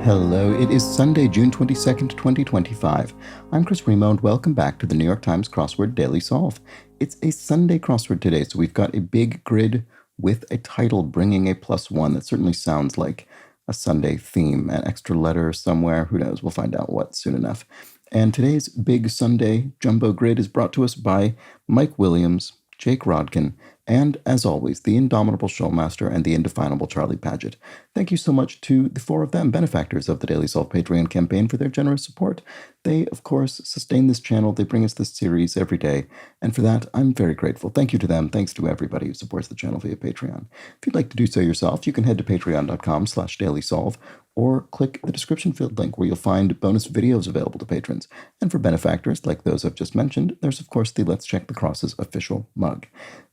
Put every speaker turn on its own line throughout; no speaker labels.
Hello, it is Sunday, June 22nd, 2025. I'm Chris Remo, and welcome back to the New York Times Crossword Daily Solve. It's a Sunday crossword today, so we've got a big grid with a title bringing a +1. That certainly sounds like a Sunday theme, an extra letter somewhere. Who knows? We'll find out what soon enough. And today's big Sunday jumbo grid is brought to us by Mike Williams, Jake Rodkin, and, as always, the indomitable Showmaster and the indefinable Charlie Paget. Thank you so much to the four of them, benefactors of the Daily Solve Patreon campaign, for their generous support. They, of course, sustain this channel. They bring us this series every day, and for that, I'm very grateful. Thank you to them. Thanks to everybody who supports the channel via Patreon. If you'd like to do so yourself, you can head to patreon.com/dailysolve or click the description field link where you'll find bonus videos available to patrons. And for benefactors like those I've just mentioned, there's of course the Let's Check the Crosses official mug.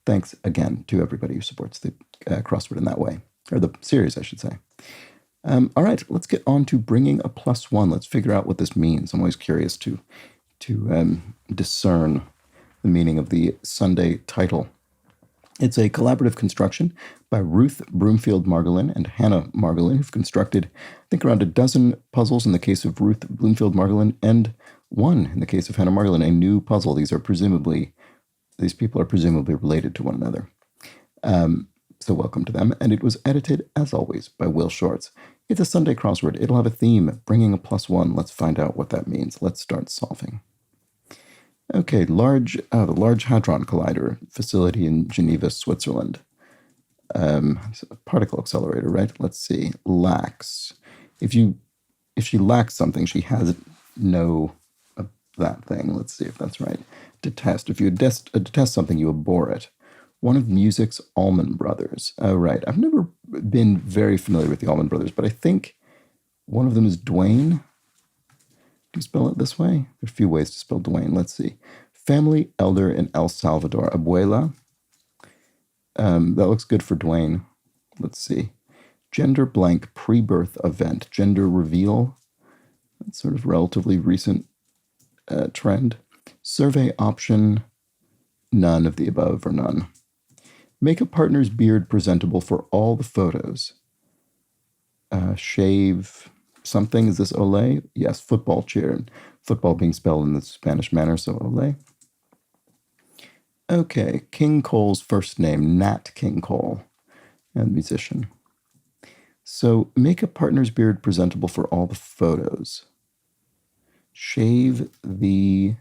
Thanks again to everybody who supports the crossword in that way, or the series, I should say. All right, let's get on to bringing a +1. Let's figure out what this means. I'm always curious to discern the meaning of the Sunday title. It's a collaborative construction by Ruth Broomfield Margolin and Hannah Margolin, who've constructed, I think, around a dozen puzzles in the case of Ruth Bloomfield Margolin, and one in the case of Hannah Margolin, a new puzzle. These people are presumably related to one another. So welcome to them. And it was edited, as always, by Will Shorts. It's a Sunday crossword. It'll have a theme, bringing a +1. Let's find out what that means. Let's start solving. Okay, the Large Hadron Collider facility in Geneva, Switzerland. Particle accelerator, right? Let's see. Lacks. If she lacks something, she has no that thing. Let's see if that's right. Detest. If you detest something, you abhor it. One of music's Allman Brothers. Oh, right. I've never been very familiar with the Allman Brothers, but I think one of them is Dwayne. Do you spell it this way? There are a few ways to spell Dwayne. Let's see. Family elder in El Salvador. Abuela. That looks good for Dwayne. Let's see. Gender blank pre-birth event. Gender reveal. That's sort of relatively recent trend. Survey option. None of the above, or none. Make a partner's beard presentable for all the photos. Shave something. Is this ole? Yes, football cheer. Football being spelled in the Spanish manner, so ole. Okay, King Cole's first name, Nat King Cole, and musician. So make a partner's beard presentable for all the photos. Shave the...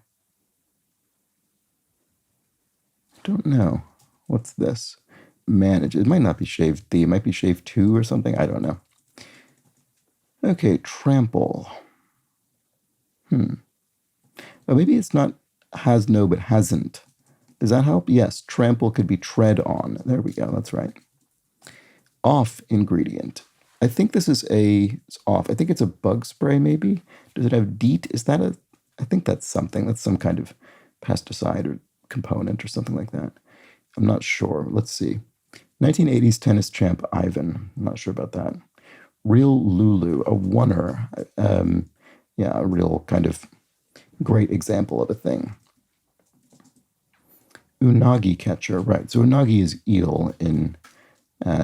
don't know. What's this? Manage. It might not be shave the. It might be shave to or something. I don't know. Okay, trample. Oh, maybe it's not has no, but hasn't. Does that help? Yes, trample could be tread on. There we go. That's right. Off ingredient. I think this is it's off. I think it's a bug spray, maybe. Does it have DEET? Is that I think that's something. That's some kind of pesticide or component or something like that. I'm not sure. Let's see. 1980s tennis champ Ivan. I'm not sure about that. Real Lulu, a oneer. A real kind of great example of a thing. Unagi catcher, right. So unagi is eel in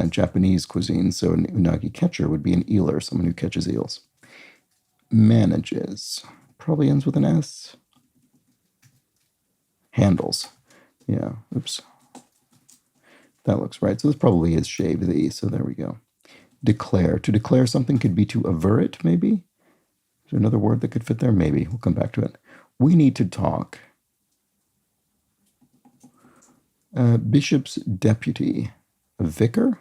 Japanese cuisine. So an unagi catcher would be an eeler, someone who catches eels. Manages. Probably ends with an S. Handles. Yeah, oops. That looks right. So this probably is shave the, so there we go. Declare. To declare something could be to aver it, maybe? Is there another word that could fit there? Maybe. We'll come back to it. We need to talk. Bishop's deputy. A vicar?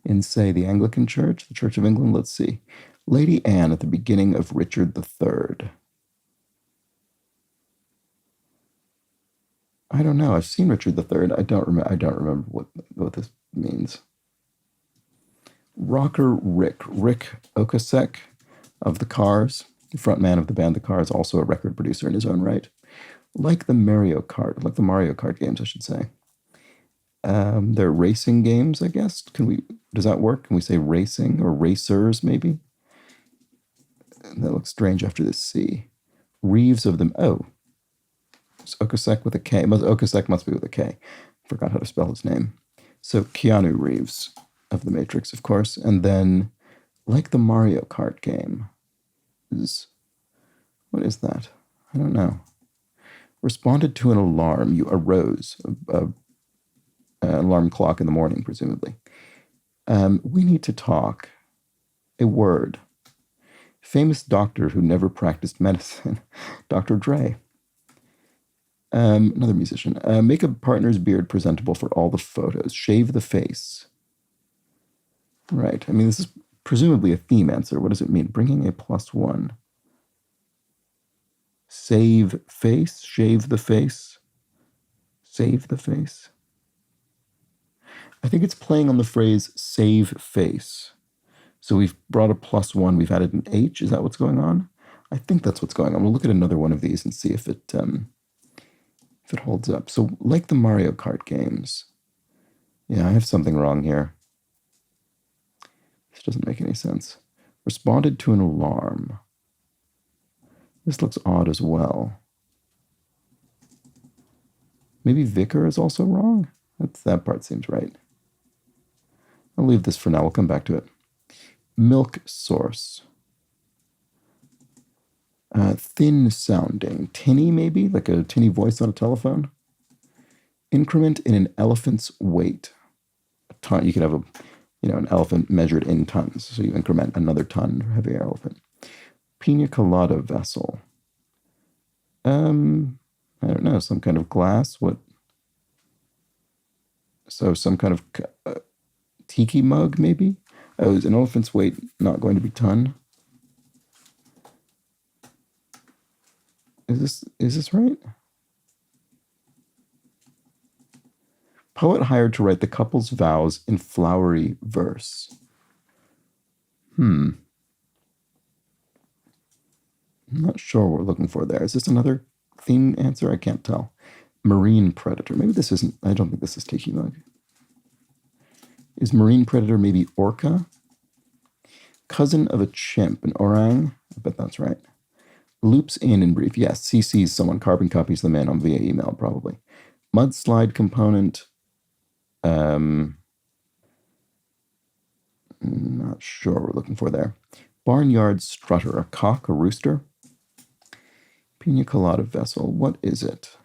In, say, the Anglican Church, the Church of England. Let's see. Lady Anne at the beginning of Richard III. I don't know. I've seen Richard III. I don't remember what this means. Rocker Rick Ocasek of the Cars, the front man of the band The Cars, also a record producer in his own right. Like the Mario Kart games, I should say. They're racing games, I guess. Does that work? Can we say racing or racers, maybe? That looks strange after this C. Reeves of them. Oh. It's Okasek with a K. Okasek must be with a K. Forgot how to spell his name. So Keanu Reeves. of the Matrix, of course. And then, like the Mario Kart game, what is that? I don't know. Responded to an alarm. You arose. An alarm clock in the morning, presumably. We need to talk. A word. Famous doctor who never practiced medicine. Dr. Dre. Another musician. Make a partner's beard presentable for all the photos. Shave the face. Right. I mean, this is presumably a theme answer. What does it mean? Bringing a +1. Save face. Shave the face. Save the face. I think it's playing on the phrase save face. So we've brought a +1. We've added an H. Is that what's going on? I think that's what's going on. We'll look at another one of these and see if it holds up. So like the Mario Kart games. Yeah, I have something wrong here. This doesn't make any sense. Responded to an alarm. This looks odd as well. Maybe vicar is also wrong? That part seems right. I'll leave this for now. We'll come back to it. Milk source. Thin sounding. Tinny, maybe? Like a tinny voice on a telephone? Increment in an elephant's weight. A ton. You could have an elephant measured in tons. So you increment another ton, heavier elephant. Pina colada vessel. I don't know, some kind of glass? What? So some kind of tiki mug, maybe? Oh, is an elephant's weight not going to be ton? Is this right? Poet hired to write the couple's vows in flowery verse. I'm not sure what we're looking for there. Is this another theme answer? I can't tell. Marine predator. Maybe this isn't. I don't think this is tiki mug. Is marine predator maybe orca? Cousin of a chimp, an orang? I bet that's right. Loops in brief. Yes, CC's someone. Carbon copies the man on via email, probably. Mudslide component. Not sure what we're looking for there. Barnyard strutter. A cock, a rooster? Pina colada vessel. What is it?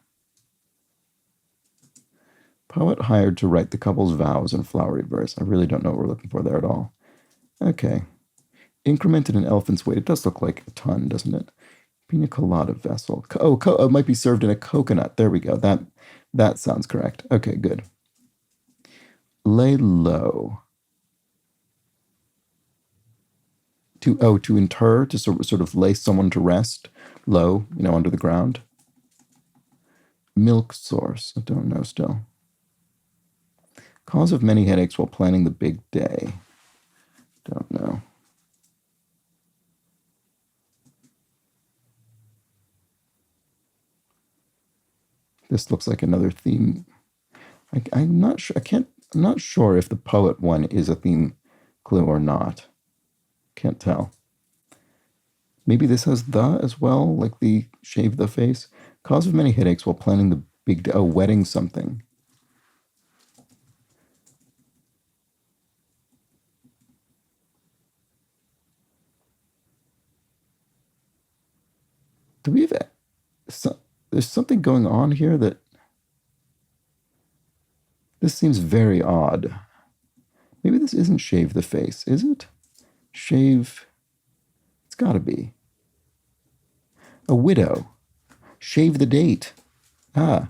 Poet hired to write the couple's vows in flowery verse. I really don't know what we're looking for there at all. Okay. Incremented an elephant's weight. It does look like a ton, doesn't it? Pina colada vessel. It might be served in a coconut. There we go. That sounds correct. Okay, good. Lay low. To inter, to sort of lay someone to rest. Low, under the ground. Milk source. I don't know still. Cause of many headaches while planning the big day. Don't know. This looks like another theme. I'm not sure. I'm not sure if the poet one is a theme clue or not. Can't tell. Maybe this has the as well, like the shave the face. Cause of many headaches while planning the big day. Oh, wedding something. Do we have there's something going on here that this seems very odd. Maybe this isn't shave the face, is it? Shave. It's got to be. A widow. Shave the date. Ah.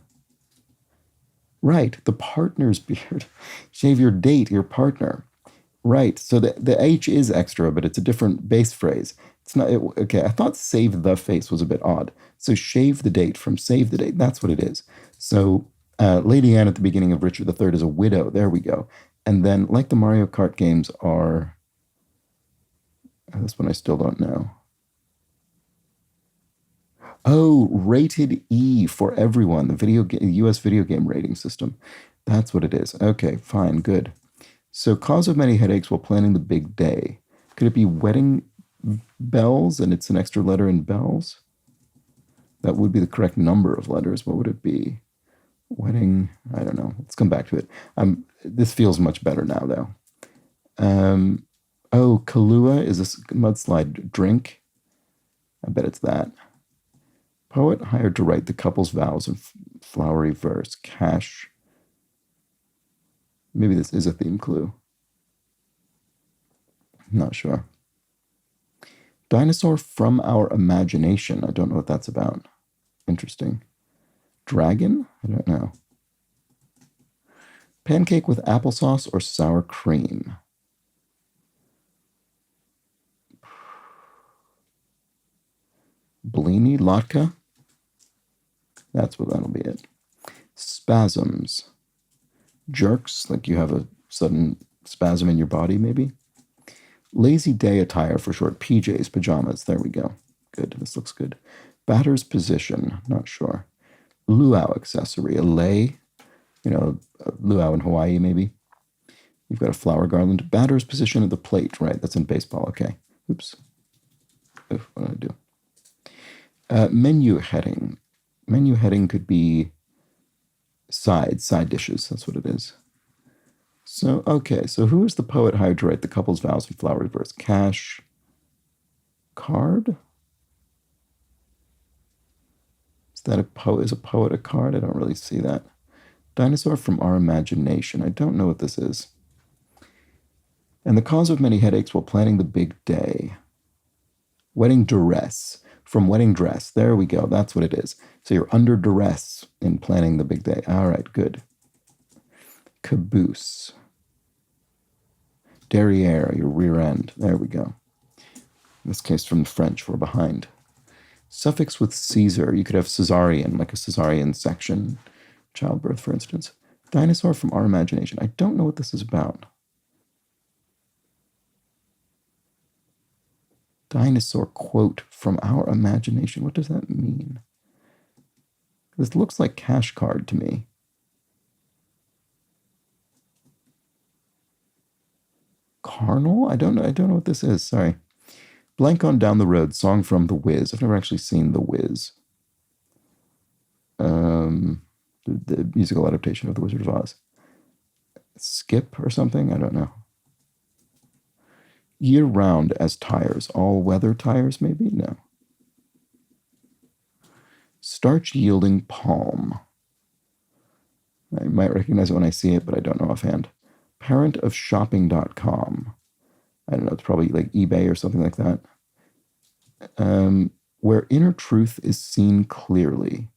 Right, the partner's beard. Shave your date, your partner. Right, so the H is extra, but it's a different base phrase. It's not, okay, I thought save the face was a bit odd. So shave the date from save the date. That's what it is. So Lady Anne at the beginning of Richard III is a widow. There we go. And then, like the Mario Kart games are... this one I still don't know. Oh, rated E for everyone. The U.S. video game rating system. That's what it is. Okay, fine, good. So cause of many headaches while planning the big day. Could it be wedding bells and it's an extra letter in bells? That would be the correct number of letters. What would it be? Wedding, I don't know. Let's come back to it. This feels much better now, though. Oh, Kahlua is a mudslide drink. I bet it's that. Poet hired to write the couple's vows in flowery verse. Cash. Maybe this is a theme clue. Not sure. Dinosaur from our imagination. I don't know what that's about. Interesting. Dragon? I don't know. Pancake with applesauce or sour cream? Blini, latke? That's what that'll be it. Spasms. Jerks, like you have a sudden spasm in your body, maybe? Lazy day attire for short. PJs, pajamas. There we go. Good. This looks good. Batter's position. Not sure. Luau accessory. A lei. You know, a luau in Hawaii, maybe. You've got a flower garland. Batter's position at the plate. Right. That's in baseball. Okay. Oops. Oof, what did I do? Menu heading. Menu heading could be side dishes. That's what it is. So, okay, so who is the poet hired to write the couple's vows in flowery verse? Cash card? Is that a poet? Is a poet a card? I don't really see that. Dinosaur from our imagination. I don't know what this is. And the cause of many headaches while planning the big day. Wedding duress. From wedding dress. There we go. That's what it is. So you're under duress in planning the big day. All right, good. Caboose. Derriere, your rear end. There we go. In this case, from the French, we're behind. Suffix with Caesar. You could have Caesarean, like a Caesarean section. Childbirth, for instance. Dinosaur from our imagination. I don't know what this is about. Dinosaur quote from our imagination. What does that mean? This looks like cash card to me. Carnal? I don't know what this is. Sorry. Blank on Down the Road, song from The Wiz. I've never actually seen The Wiz. The musical adaptation of The Wizard of Oz. Skip or something? I don't know. Year round as tires. All weather tires, maybe? No. Starch yielding palm. I might recognize it when I see it, but I don't know offhand. Parent of shopping.com. I don't know, it's probably like eBay or something like that. Where inner truth is seen clearly.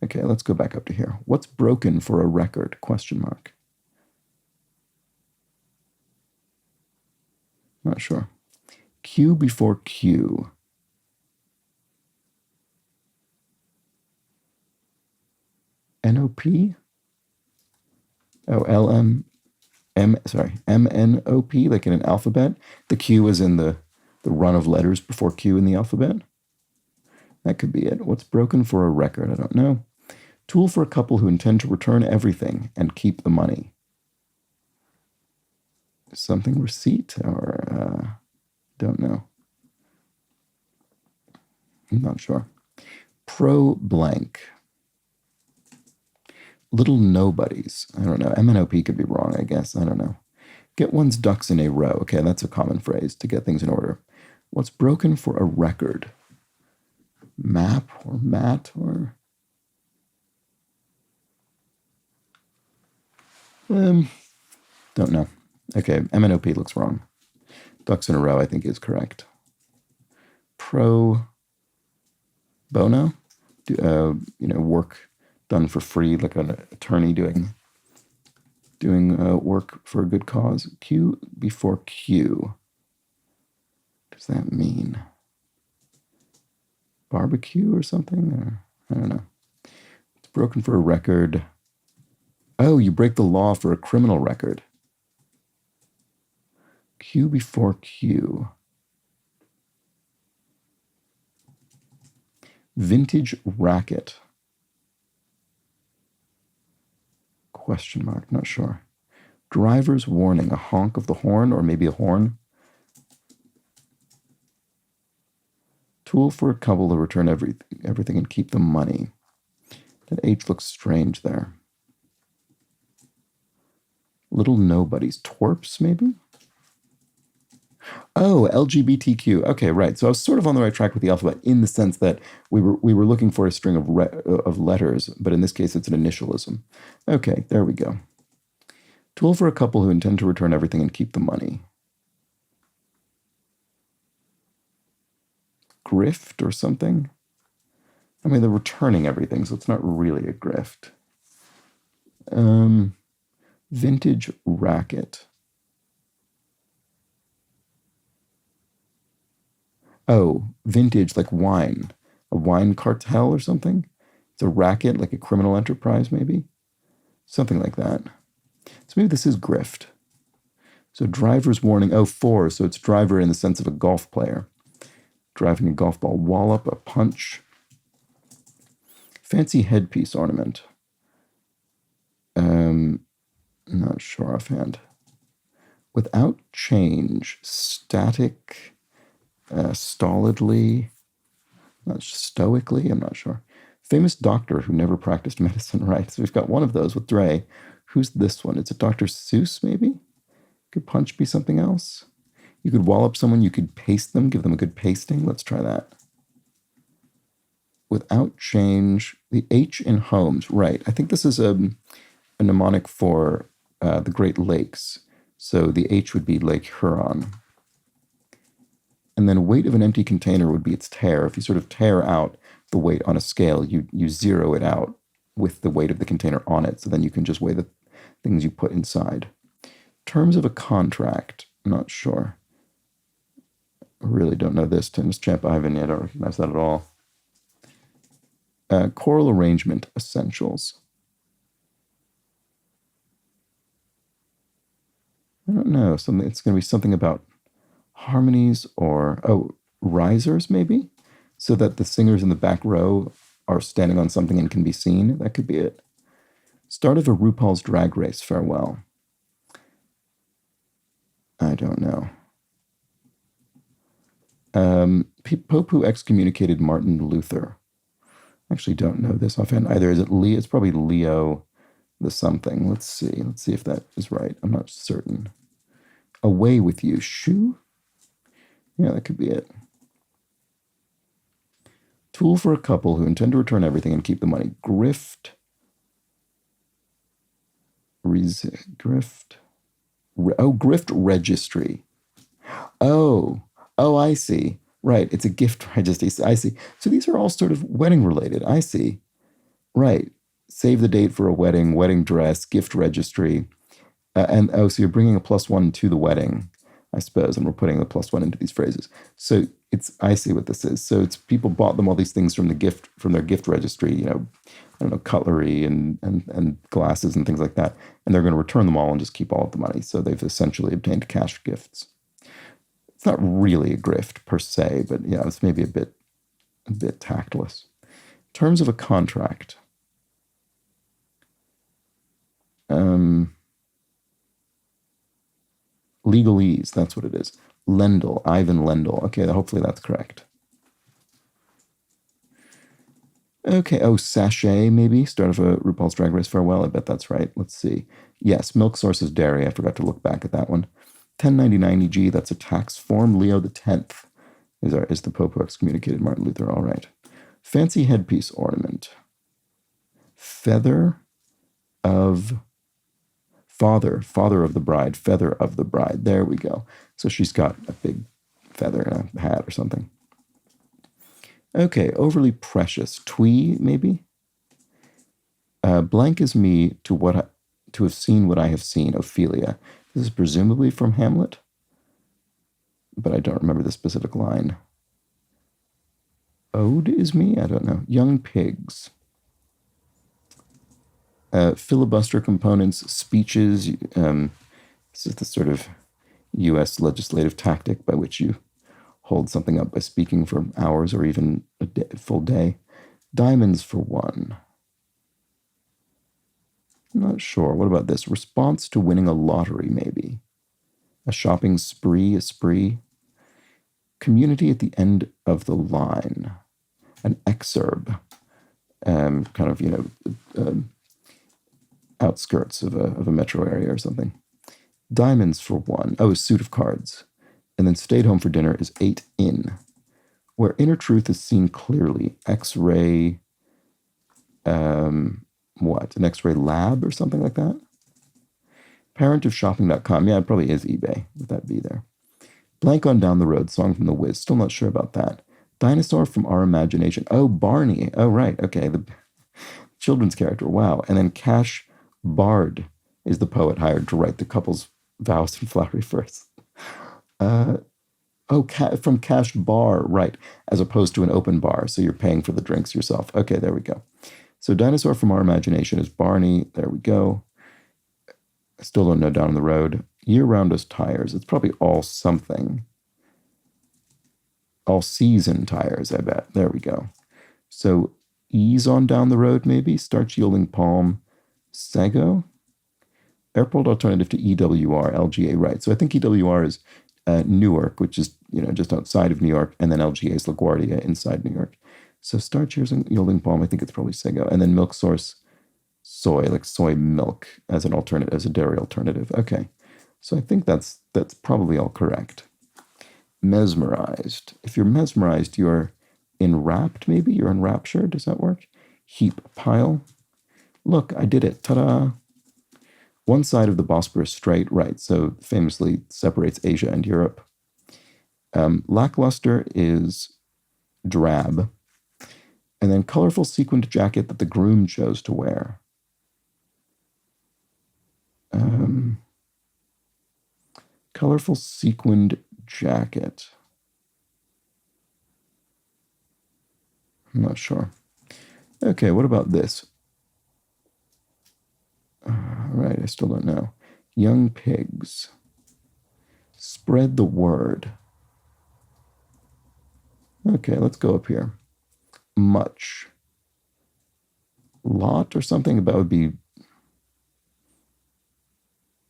Okay, let's go back up to here. What's broken for a record? Question mark. Not sure. Q before Q. NOP? Oh, MNOP, like in an alphabet. The Q is in the run of letters before Q in the alphabet. That could be it. What's broken for a record? I don't know. Tool for a couple who intend to return everything and keep the money. Something receipt or don't know. I'm not sure. Pro blank. Little nobodies. I don't know. MNOP could be wrong, I guess. I don't know. Get one's ducks in a row. Okay, that's a common phrase to get things in order. What's broken for a record? Map or mat or... don't know. Okay, MNOP looks wrong. Ducks in a row, I think, is correct. Pro bono? Work done for free, like an attorney doing work for a good cause. Q before Q. What does that mean? Barbecue or something? Or, I don't know. It's broken for a record. Oh, you break the law for a criminal record. Q before Q. Vintage racket. Question mark, not sure. Driver's warning, a honk of the horn or maybe a horn. Tool for a couple to return everything and keep the money. That H looks strange there. Little nobodies. Twerps, maybe? Oh, LGBTQ. Okay, right. So I was sort of on the right track with the alphabet in the sense that we were looking for a string of letters, but in this case it's an initialism. Okay, there we go. Tool for a couple who intend to return everything and keep the money. Grift or something? I mean, they're returning everything, so it's not really a grift. Vintage racket. Oh, vintage, like wine. A wine cartel or something? It's a racket, like a criminal enterprise, maybe? Something like that. So maybe this is grift. So driver's warning. Oh, four. So it's driver in the sense of a golf player. Driving a golf ball. Wallop, a punch. Fancy headpiece ornament. Not sure offhand. Without change. Static. Stolidly. Not stoically. I'm not sure. Famous doctor who never practiced medicine, right? So we've got one of those with Dre. Who's this one? It's a Dr. Seuss, maybe? Could punch be something else? You could wallop someone, you could paste them, give them a good pasting. Let's try that. Without change, the H in Holmes, right. I think this is a mnemonic for the Great Lakes. So the H would be Lake Huron. And then weight of an empty container would be its tare. If you sort of tear out the weight on a scale, you zero it out with the weight of the container on it. So then you can just weigh the things you put inside. Terms of a contract. I'm not sure. I really don't know this. Tennis champ Ivan, I don't recognize that at all. Choral arrangement essentials. I don't know. It's going to be something about harmonies or, risers maybe? So that the singers in the back row are standing on something and can be seen. That could be it. Start of a RuPaul's Drag Race farewell. I don't know. Pope who excommunicated Martin Luther. I actually don't know this offhand either. Is it Leo? It's probably Leo the something. Let's see. Let's see if that is right. I'm not certain. Away with you. Shoe? Yeah, that could be it. Tool for a couple who intend to return everything and keep the money. Grift. Grift. Grift registry. Oh, I see. Right, it's a gift registry. I see. So these are all sort of wedding related. I see. Right. Save the date for a wedding, wedding dress, gift registry. So you're bringing a +1 to the wedding, I suppose, and we're putting the +1 into these phrases. So I see what this is. So it's people bought them all these things from their gift registry, I don't know, cutlery and glasses and things like that. And they're going to return them all and just keep all of the money. So they've essentially obtained cash gifts. It's not really a grift per se, but yeah, it's maybe a bit tactless. Terms of a contract. Legalese, that's what it is. Lendl, Ivan Lendl. Okay, hopefully that's correct. Okay, sachet maybe? Start of a RuPaul's Drag Race farewell. I bet that's right. Let's see. Yes, milk source is dairy. I forgot to look back at that one. 1099 EG, that's a tax form. Leo X is the Pope who excommunicated Martin Luther. All right. Fancy headpiece ornament. Feather of father of the bride. Feather of the bride. There we go. So she's got a big feather in a hat or something. Okay, overly precious. Twee, maybe? Blank is me to have seen what I have seen. Ophelia. This is presumably from Hamlet, but I don't remember the specific line. Ode is me? I don't know. Young pigs. Filibuster components, speeches. This is the sort of U.S. legislative tactic by which you hold something up by speaking for hours or even a full day. Diamonds for one. I'm not sure. What about this? Response to winning a lottery, maybe. A shopping spree, a spree. Community at the end of the line. An exurb. Outskirts of a metro area or something. Diamonds for 1. Oh, a suit of cards. And then stayed home for dinner is 8 in. Where inner truth is seen clearly. X-ray, what? An X-ray lab or something like that? Parent of shopping.com. Yeah, it probably is eBay. Would that be there? Blank on Down the Road, song from The Wiz. Still not sure about that. Dinosaur from Our Imagination. Oh, Barney. Oh, right. Okay. The children's character. Wow. And then Cash Bard is the poet hired to write the couple's vows and flowery verse. From Cash Bar, right, as opposed to an open bar, so you're paying for the drinks yourself. Okay, there we go. So Dinosaur from Our Imagination is Barney. There we go. I still don't know Down the Road. Year Round is Tires. It's probably all something. All season tires, I bet. There we go. So Ease on Down the Road, maybe? Starch Yielding Palm, Sago? Airport alternative to EWR, LGA, right. So I think EWR is Newark, which is, just outside of New York, and then LGA is LaGuardia inside New York. So Starch Yielding Palm, I think it's probably Sago. And then Milk Source, soy, like soy milk as an alternative, as a dairy alternative. Okay. So I think that's probably all correct. Mesmerized. If you're mesmerized, you're enwrapped, maybe? You're enraptured. Does that work? Heap, pile. Look, I did it. Ta-da. One side of the Bosporus Strait, right, so famously separates Asia and Europe. Lackluster is drab. And then colorful sequined jacket that the groom chose to wear. Colorful sequined jacket. I'm not sure. Okay, what about this? Right, I still don't know. Young pigs. Spread the word. Okay, let's go up here. Much. Lot or something? That would be...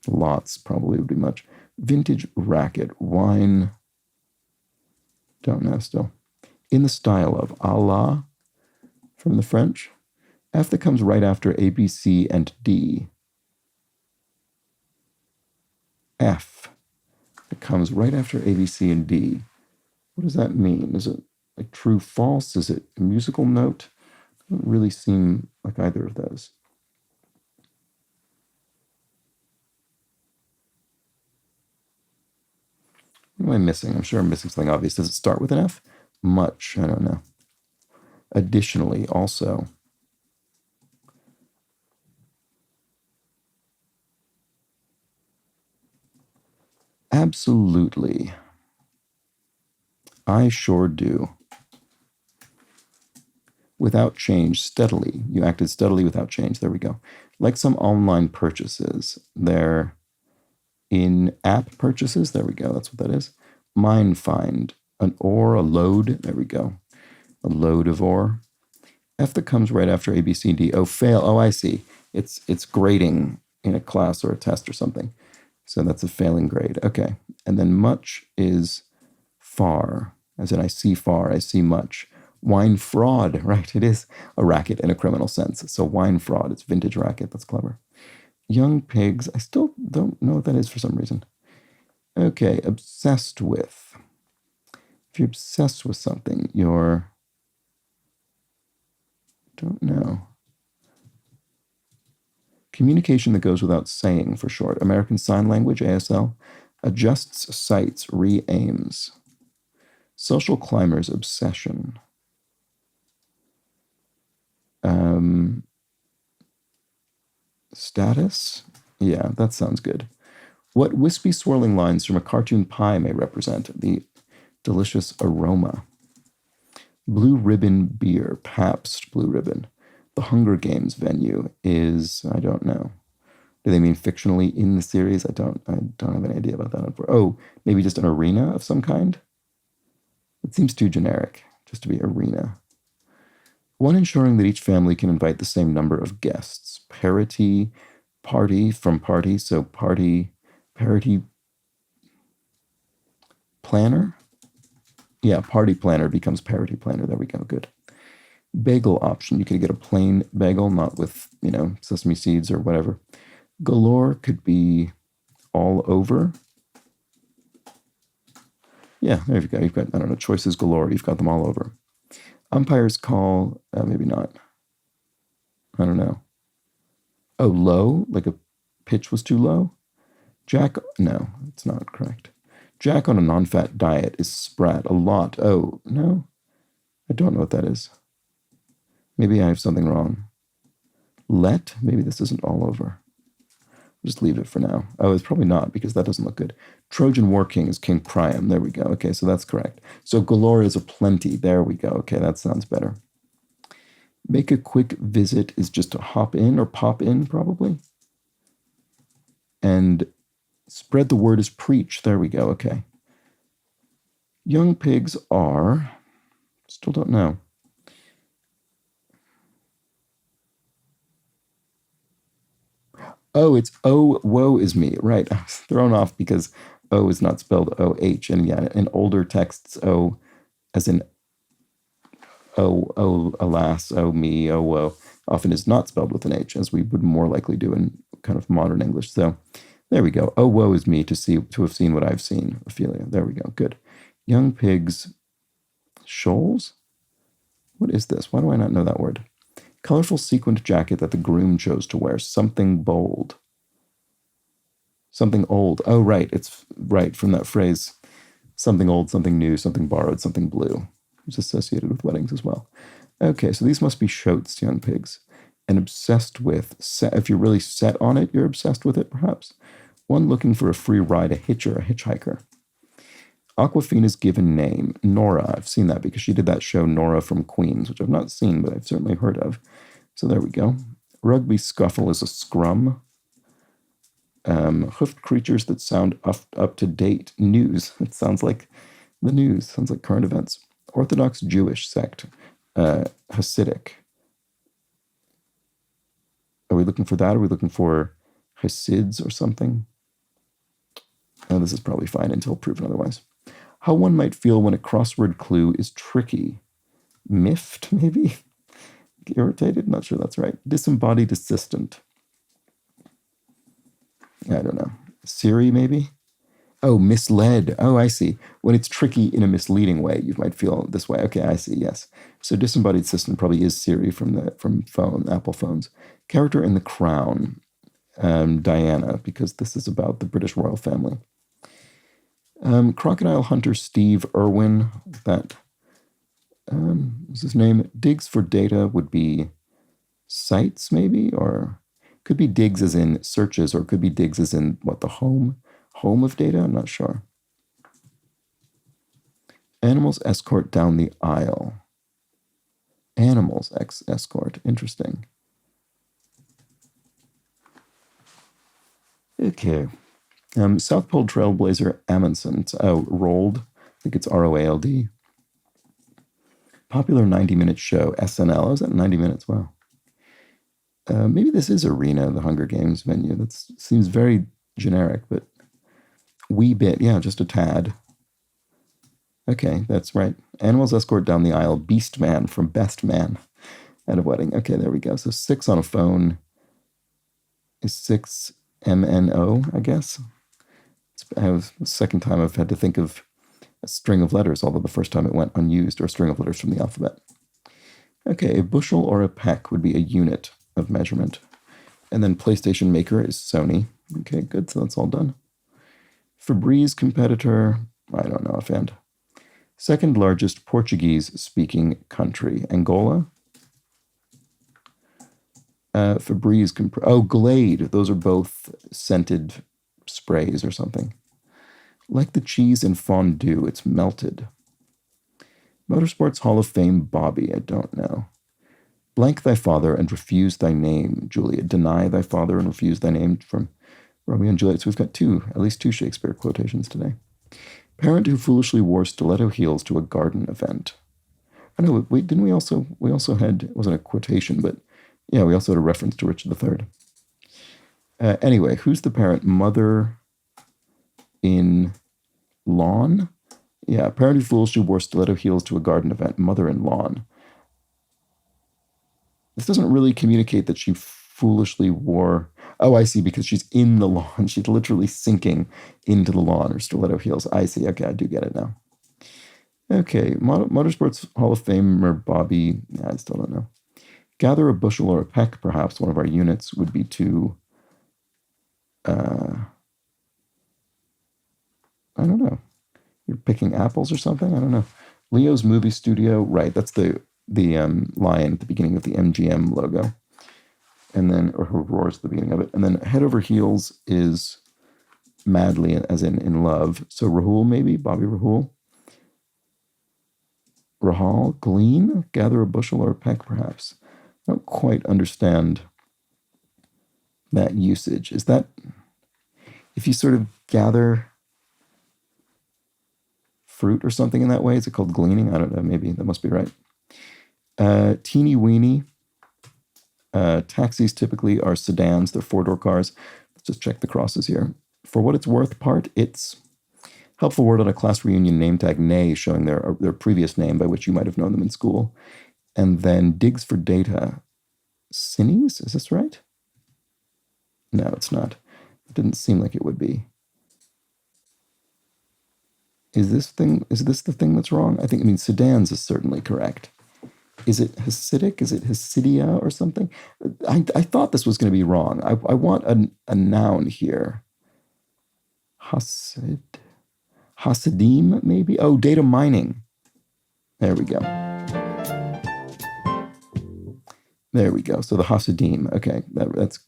Lots probably would be much. Vintage racket. Wine. Don't know still. In the style of Allah from the French. F that comes right after A, B, C, and D. F that comes right after A, B, C, and D. What does that mean? Is it like true, false? Is it a musical note? Doesn't really seem like either of those. What am I missing? I'm sure I'm missing something obvious. Does it start with an F? Much. I don't know. Additionally, also. Absolutely. I sure do. Without change, steadily. You acted steadily without change. There we go. Like some online purchases. They're in-app purchases. There we go. That's what that is. Mine find. An ore, a load. There we go. A load of ore. F that comes right after A, B, C, D. Oh, fail. Oh, I see. It's grading in a class or a test or something. So that's a failing grade. Okay. And then much is far. As in I see far, I see much. Wine fraud, right? It is a racket in a criminal sense. So wine fraud, it's vintage racket. That's clever. Young pigs. I still don't know what that is for some reason. Okay. Obsessed with. If you're obsessed with something, you're... Don't know. Communication that goes without saying, for short. American Sign Language, ASL. Adjusts sights, re-aims. Social climber's obsession. Status? Yeah, that sounds good. What wispy swirling lines from a cartoon pie may represent the delicious aroma. Blue Ribbon Beer, Pabst Blue Ribbon. The Hunger Games venue is, I don't know. Do they mean fictionally in the series? I don't have any idea about that. Oh, maybe just an arena of some kind? It seems too generic, just to be arena. One ensuring that each family can invite the same number of guests. Parity, party from party, so party, parity planner? Yeah, party planner becomes parity planner. There we go, good. Bagel option. You could get a plain bagel, not with, sesame seeds or whatever. Galore could be all over. Yeah, there you go. You've got, I don't know, choices galore. You've got them all over. Umpire's call, maybe not. I don't know. Oh, low? Like a pitch was too low? Jack, no, it's not correct. Jack on a non-fat diet is sprat a lot. Oh, no, I don't know what that is. Maybe I have something wrong. Let, maybe this isn't all over. Just leave it for now. Oh, it's probably not because that doesn't look good. Trojan War King is King Priam. There we go. Okay, so that's correct. So galore is a plenty. There we go. Okay, that sounds better. Make a quick visit is just to hop in or pop in, probably. And spread the word is preach. There we go. Okay. Young pigs are, still don't know. Oh, it's oh, woe is me. Right. I was thrown off because O is not spelled O-H. And yeah, in older texts, O as in oh, alas, oh me, oh woe, often is not spelled with an H, as we would more likely do in kind of modern English. So there we go. Oh, woe is me to have seen what I've seen, Ophelia. There we go. Good. Young pigs, shoals? What is this? Why do I not know that word? Colorful sequined jacket that the groom chose to wear. Something bold. Something old. Oh, right. It's right from that phrase. Something old, something new, something borrowed, something blue. It's associated with weddings as well. Okay, so these must be shoats, young pigs. And obsessed with, if you're really set on it, you're obsessed with it, perhaps. One looking for a free ride, a hitcher, a hitchhiker. Aquafina's given name, Nora. I've seen that because she did that show, Nora from Queens, which I've not seen, but I've certainly heard of. So there we go. Rugby scuffle is a scrum. Hoofed creatures that sound up to date. News. It sounds like the news. Sounds like current events. Orthodox Jewish sect. Hasidic. Are we looking for that? Are we looking for Hasids or something? Oh, this is probably fine until proven otherwise. How one might feel when a crossword clue is tricky. Miffed, maybe? Irritated? Not sure that's right. Disembodied assistant. I don't know. Siri, maybe? Oh, misled. Oh, I see. When it's tricky in a misleading way, you might feel this way. Okay, I see, yes. So disembodied assistant probably is Siri from Apple phones. Character in The Crown. Diana, because this is about the British royal family. Crocodile hunter Steve Irwin, that is his name. Digs for data would be sites, maybe, or could be digs as in searches, or could be digs as in what, the home of data? I'm not sure. Animals escort down the aisle. Animals escort. Interesting. Okay. South Pole Trailblazer Amundsen. Oh, rolled. I think it's ROALD. Popular 90-minute show, SNL. Oh, is that 90 minutes? Wow. Maybe this is Arena, the Hunger Games venue. That seems very generic, but wee bit. Yeah, just a tad. Okay, that's right. Animals escort down the aisle. Beast Man from Best Man at a wedding. Okay, there we go. So 6 on a phone is 6 MNO, I guess. It's the second time I've had to think of a string of letters, although the first time it went unused, or a string of letters from the alphabet. Okay, a bushel or a peck would be a unit of measurement. And then PlayStation maker is Sony. Okay, good, so that's all done. Febreze competitor, I don't know offhand. Second largest Portuguese-speaking country, Angola. Febreze, Glade. Those are both scented sprays or something. Like the cheese in fondue, it's melted. Motorsports Hall of Fame, Bobby, I don't know. Blank thy father and refuse thy name, Juliet. Deny thy father and refuse thy name, from Romeo and Juliet. So we've got at least two Shakespeare quotations today. Parent who foolishly wore stiletto heels to a garden event. I know, wait, didn't we also had, it wasn't a quotation, but yeah, we also had a reference to Richard III. Anyway, who's the parent? Mother in lawn? Yeah, parent who foolishly wore stiletto heels to a garden event. Mother in lawn. This doesn't really communicate that she foolishly wore... Oh, I see, because she's in the lawn. She's literally sinking into the lawn, her stiletto heels. I see. Okay, I do get it now. Okay, Motorsports Hall of Famer Bobby, I still don't know. Gather a bushel or a peck, perhaps one of our units would be to, I don't know. You're picking apples or something? I don't know. Leo's Movie Studio, right, that's the lion at the beginning of the MGM logo. And then, or who roars at the beginning of it. And then Head Over Heels is madly, as in love. So Rahul, maybe? Bobby Rahul? Rahal, glean, gather a bushel or a peck, perhaps. I don't quite understand that usage. Is that if you sort of gather fruit or something in that way? Is it called gleaning? I don't know. Maybe that must be right. Teeny weeny. Taxis typically are sedans. They're four-door cars. Let's just check the crosses here. For what it's worth, part, it's helpful word on a class reunion name tag, nay, showing their previous name by which you might have known them in school. And then digs for data. Cinnies? Is this right? No, it's not. It didn't seem like it would be. Is this the thing that's wrong? I think, sedans is certainly correct. Is it Hasidic? Is it Hasidia or something? I thought this was going to be wrong. I want a noun here. Hasidim, maybe? Oh, data mining. There we go. There we go. So the Hasidim. Okay, that's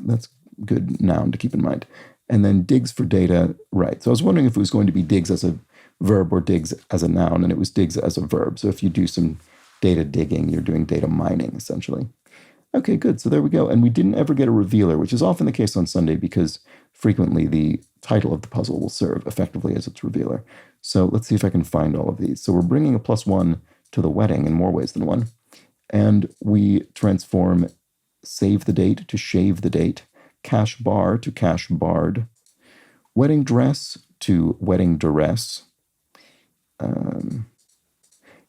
good noun to keep in mind. And then digs for data, right. So I was wondering if it was going to be digs as a verb or digs as a noun, and it was digs as a verb. So if you do some data digging, you're doing data mining, essentially. Okay, good. So there we go. And we didn't ever get a revealer, which is often the case on Sunday because frequently the title of the puzzle will serve effectively as its revealer. So let's see if I can find all of these. So we're bringing a +1 to the wedding in more ways than one. And we transform save the date to shave the date, cash bar to cash barred, wedding dress to wedding duress,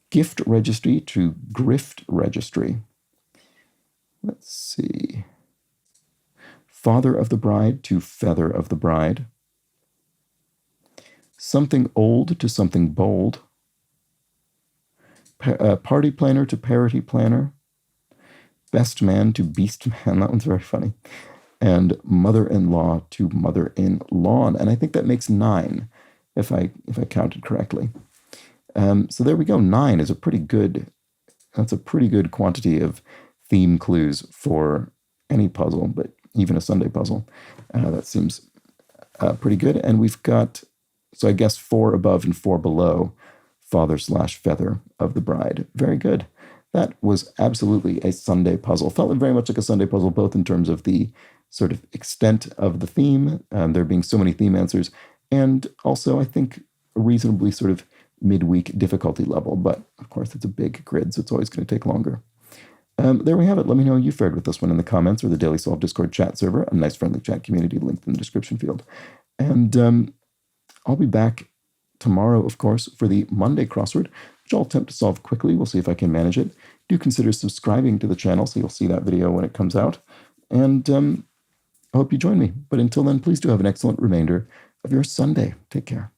gift registry to grift registry. Let's see. Father of the bride to feather of the bride. Something old to something bold. Party planner to parity planner. Best man to beast man. That one's very funny. And mother-in-law to mother-in-lawn. And I think that makes 9, if I counted correctly. So there we go. 9 is that's a pretty good quantity of theme clues for any puzzle, but even a Sunday puzzle. That seems pretty good. And we've got, so I guess 4 above and 4 below, father/feather of the bride. Very good. That was absolutely a Sunday puzzle. Felt very much like a Sunday puzzle, both in terms of the sort of extent of the theme, there being so many theme answers, and also, I think, a reasonably sort of midweek difficulty level. But, of course, it's a big grid, so it's always going to take longer. There we have it. Let me know how you fared with this one in the comments or the Daily Solve Discord chat server, a nice friendly chat community linked in the description field. And I'll be back tomorrow, of course, for the Monday crossword, which I'll attempt to solve quickly. We'll see if I can manage it. Do consider subscribing to the channel so you'll see that video when it comes out. And I hope you join me. But until then, please do have an excellent remainder of your Sunday. Take care.